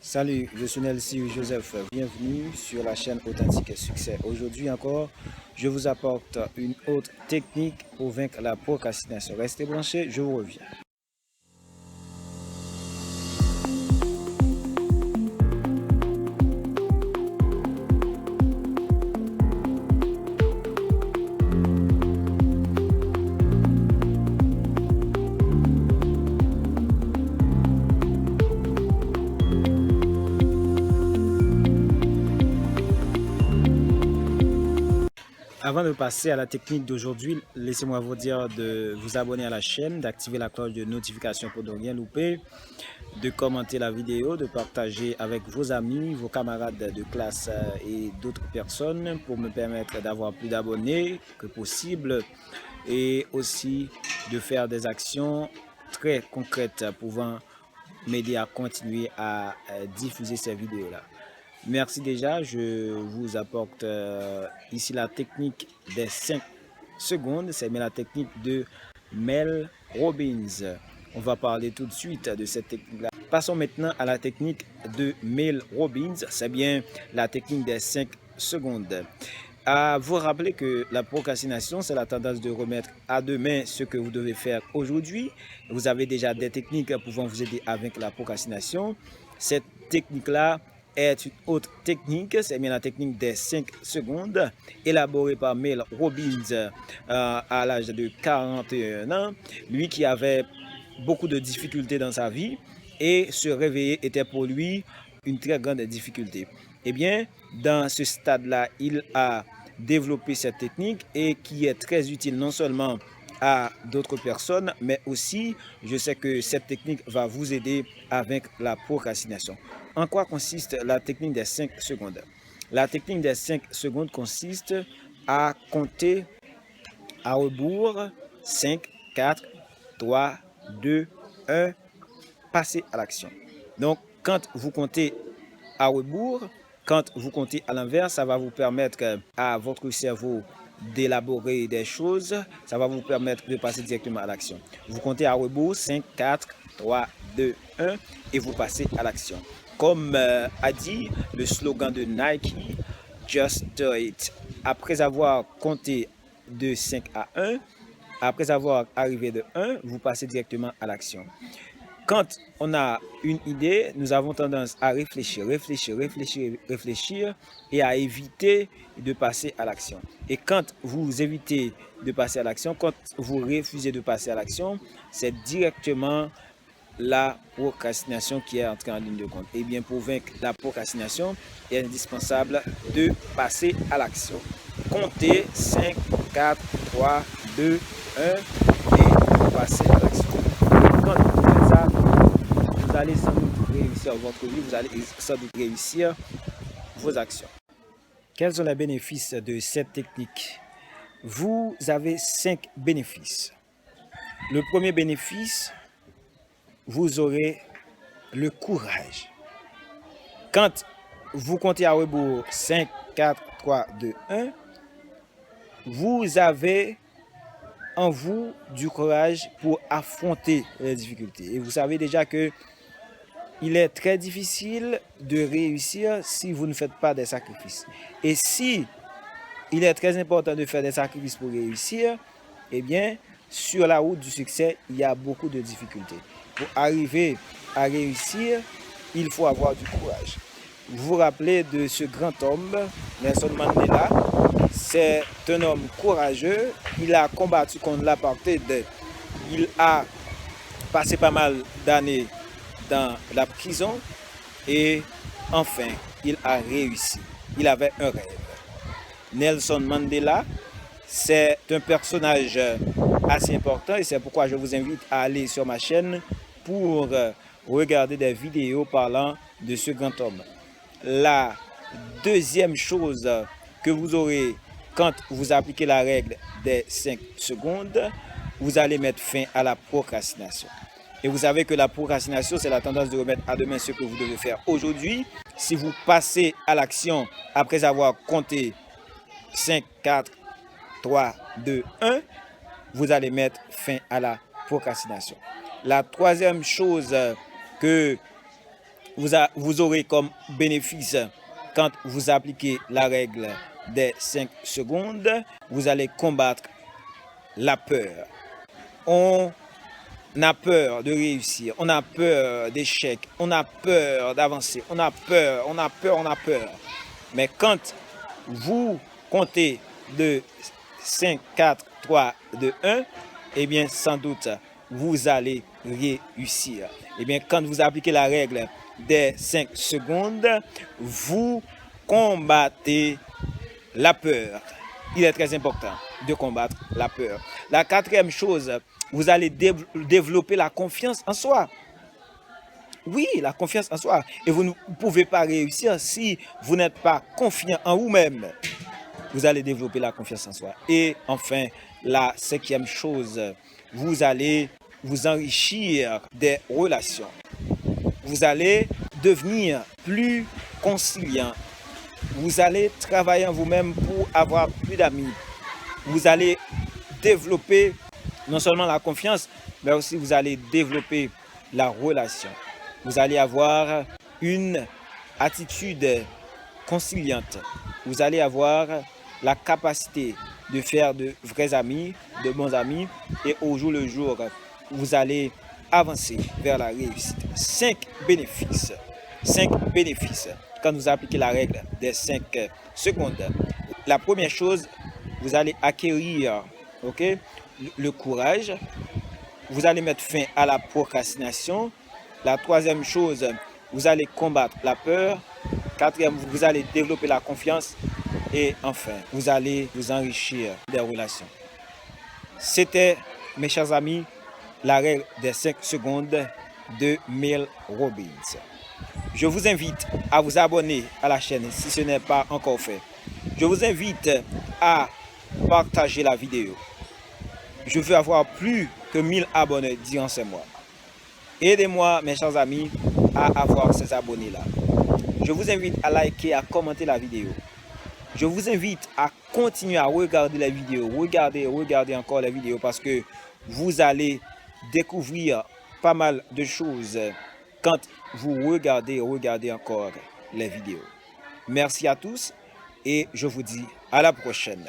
Salut, je suis Nelsi Joseph. Bienvenue sur la chaîne Authentique et Succès. Aujourd'hui encore, je vous apporte une autre technique pour vaincre la procrastination. Restez branchés, je vous reviens. Avant de passer à la technique d'aujourd'hui, laissez-moi vous dire de vous abonner à la chaîne, d'activer la cloche de notification pour ne rien louper, de commenter la vidéo, de partager avec vos amis, vos camarades de classe et d'autres personnes pour me permettre d'avoir plus d'abonnés que possible et aussi de faire des actions très concrètes pouvant m'aider à continuer à diffuser ces vidéos-là. Merci déjà, je vous apporte ici la technique des 5 secondes, c'est la technique de Mel Robbins. On va parler tout de suite de cette technique-là. Passons maintenant à la technique de Mel Robbins, c'est bien la technique des 5 secondes. À vous rappeler que la procrastination, c'est la tendance de remettre à demain ce que vous devez faire aujourd'hui. Vous avez déjà des techniques pouvant vous aider à vaincre la procrastination. Cette technique-là est une autre technique, c'est bien la technique des 5 secondes, élaborée par Mel Robbins à l'âge de 41 ans. Lui qui avait beaucoup de difficultés dans sa vie et se réveiller était pour lui une très grande difficulté. Eh bien, dans ce stade-là, il a développé cette technique et qui est très utile non seulement à d'autres personnes, mais aussi, je sais que cette technique va vous aider à vaincre la procrastination. En quoi consiste la technique des 5 secondes? La technique des 5 secondes consiste à compter à rebours 5, 4, 3, 2, 1, passer à l'action. Donc, quand vous comptez à rebours, quand vous comptez à l'inverse, ça va vous permettre à votre cerveau d'élaborer des choses, ça va vous permettre de passer directement à l'action. Vous comptez à rebours 5, 4, 3, 2, 1 et vous passez à l'action. Comme a dit le slogan de Nike, Just Do It. Après avoir compté de 5 à 1, après avoir arrivé de 1, vous passez directement à l'action. Quand on a une idée, nous avons tendance à réfléchir et à éviter de passer à l'action. Et quand vous évitez de passer à l'action, quand vous refusez de passer à l'action, c'est directement la procrastination qui est entrée en ligne de compte. Et bien, pour vaincre la procrastination, il est indispensable de passer à l'action. Comptez 5, 4, 3, 2, 1 et passer à l'action. Quand vous faites ça, vous allez sans doute réussir votre vie, vous allez sans doute réussir vos actions. Quels sont les bénéfices de cette technique? Vous avez 5 bénéfices. Le premier bénéfice, vous aurez le courage. Quand vous comptez à rebours 5, 4, 3, 2, 1, vous avez en vous du courage pour affronter les difficultés. Et vous savez déjà que il est très difficile de réussir si vous ne faites pas des sacrifices. Et si il est très important de faire des sacrifices pour réussir, eh bien, sur la route du succès, il y a beaucoup de difficultés. Pour arriver à réussir, il faut avoir du courage. Vous vous rappelez de ce grand homme, Nelson Mandela? C'est un homme courageux. Il a combattu contre l'apartheid. Il a passé pas mal d'années dans la prison et enfin, il a réussi. Il avait un rêve. Nelson Mandela, c'est un personnage assez important et c'est pourquoi je vous invite à aller sur ma chaîne pour regarder des vidéos parlant de ce grand homme. La deuxième chose que vous aurez quand vous appliquez la règle des 5 secondes, vous allez mettre fin à la procrastination. Et vous savez que la procrastination, c'est la tendance de remettre à demain ce que vous devez faire aujourd'hui. Si vous passez à l'action après avoir compté 5, 4, 3, 2, 1, vous allez mettre fin à la procrastination. La troisième chose que vous aurez comme bénéfice quand vous appliquez la règle des 5 secondes, vous allez combattre la peur. On a peur de réussir, on a peur d'échec, on a peur d'avancer, on a peur. Mais quand vous comptez de 5, 4, 3, 2, 1, eh bien sans doute vous allez réussir. Eh bien quand vous appliquez la règle des 5 secondes, vous combattez la peur. Il est très important de combattre la peur. La quatrième chose, vous allez développer la confiance en soi. Oui, la confiance en soi. Et vous ne pouvez pas réussir si vous n'êtes pas confiant en vous-même. Vous allez développer la confiance en soi. Et enfin, la cinquième chose, vous allez vous enrichir des relations. Vous allez devenir plus conciliant. Vous allez travailler en vous-même pour avoir plus d'amis. Vous allez développer non seulement la confiance, mais aussi vous allez développer la relation. Vous allez avoir une attitude conciliante. Vous allez avoir la capacité de faire de vrais amis, de bons amis, et au jour le jour, vous allez avancer vers la réussite. 5 bénéfices. 5 bénéfices quand vous appliquez la règle des 5 secondes. La première chose, vous allez acquérir le courage. Vous allez mettre fin à la procrastination. La troisième chose, vous allez combattre la peur. Quatrième, vous allez développer la confiance. Et enfin, vous allez vous enrichir des relations. C'était, mes chers amis, la règle des 5 secondes de Mel Robbins. Je vous invite à vous abonner à la chaîne si ce n'est pas encore fait. Je vous invite à partager la vidéo. Je veux avoir plus que 1000 abonnés durant ces mois. Aidez-moi, mes chers amis, à avoir ces abonnés-là. Je vous invite à liker, à commenter la vidéo. Je vous invite à continuer à regarder la vidéo. Regardez encore la vidéo parce que vous allez découvrir pas mal de choses quand vous regardez encore les vidéos. Merci à tous et je vous dis à la prochaine.